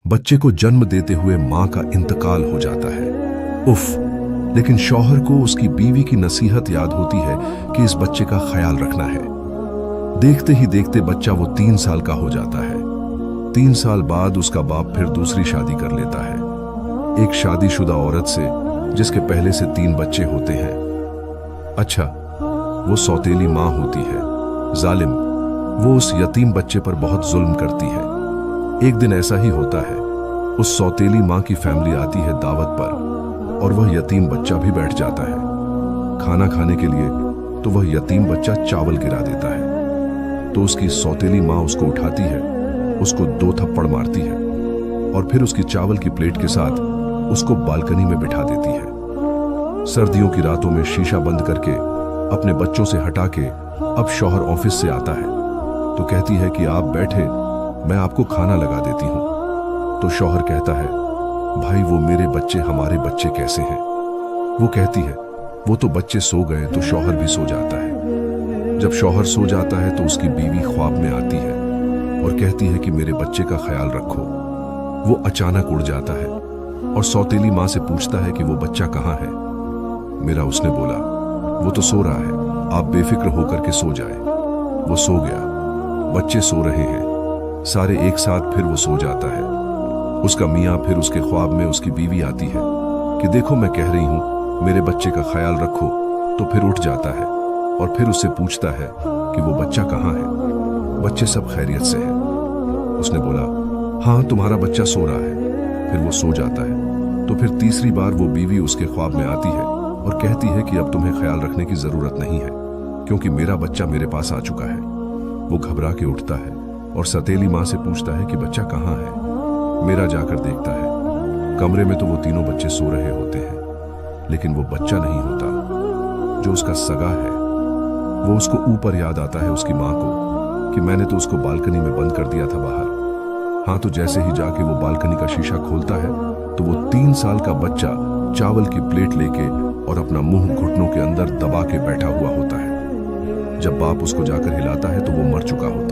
बच्चे को जन्म देते हुए मां का इंतकाल हो जाता है। उफ। लेकिन शौहर को उसकी बीवी की नसीहत याद होती है कि इस बच्चे का ख्याल रखना है। देखते ही देखते बच्चा वो 3 साल का हो जाता है। 3 साल बाद उसका बाप फिर दूसरी शादी कर लेता है, एक शादीशुदा औरत से जिसके पहले से 3 बच्चे होते हैं। अच्छा, वो सौतेली मां होती है, जालिम। वो उस यतीम बच्चे पर बहुत जुल्म करती है। एक दिन ऐसा ही होता है, उस सौतेली मां की फैमिली आती है दावत पर और वह यतीम बच्चा भी बैठ जाता है। खाना खाने के लिए तो वह यतीम बच्चा चावल गिरा देता है, तो उसकी सौतेली मां उसको उठाती है, उसको 2 थप्पड़ मारती है और फिर उसकी चावल की प्लेट के साथ उसको बालकनी में बिठा देती है। सर्दियों की रातों में शीशा बंद करके अपने बच्चों से हटा के अब शौहर ऑफिस से आता है तो कहती है कि आप बैठे, मैं आपको खाना लगा देती हूं। तो शौहर कहता है, भाई वो मेरे बच्चे हमारे बच्चे कैसे हैं? वो कहती है, वो तो बच्चे सो गए तो शौहर भी सो जाता है। जब शौहर सो जाता है तो उसकी बीवी ख्वाब में आती है और कहती है कि मेरे बच्चे का ख्याल रखो। वो अचानक उड़ जाता है और सौतेली मां से पूछता है कि वो बच्चा कहाँ है। मेरा उसने बोला, वो तो सो रहा है, आप बेफिक्र होकर के सो जाए। वो सो गया, बच्चे सो रहे हैं, सारे एक साथ। फिर वो सो जाता है। उसका मियाँ फिर उसके ख्वाब में उसकी बीवी आती है कि देखो मैं कह रही हूं मेरे बच्चे का ख्याल रखो। तो फिर उठ जाता है और फिर उससे पूछता है कि वो बच्चा कहाँ है, बच्चे सब खैरियत से हैं? उसने बोला, हाँ तुम्हारा बच्चा सो रहा है। फिर वो सो जाता है। तो फिर तीसरी बार वो बीवी उसके ख्वाब में आती है और कहती है कि अब तुम्हें ख्याल रखने की जरूरत नहीं है क्योंकि मेरा बच्चा मेरे पास आ चुका है। वो घबरा के उठता है और सौतेली मां से पूछता है कि बच्चा कहाँ है। मेरा जाकर देखता है, कमरे में तो वो तीनों बच्चे सो रहे होते हैं, लेकिन वो बच्चा नहीं होता जो उसका सगा है। वो उसको ऊपर याद आता है उसकी मां को कि मैंने तो उसको बालकनी में बंद कर दिया था बाहर। हाँ, तो जैसे ही जाके वो बालकनी का शीशा खोलता है तो वो 3 साल का बच्चा चावल की प्लेट लेके और अपना मुंह घुटनों के अंदर दबा के बैठा हुआ होता है। जब बाप उसको जाकर हिलाता है तो वो मर चुका होता है।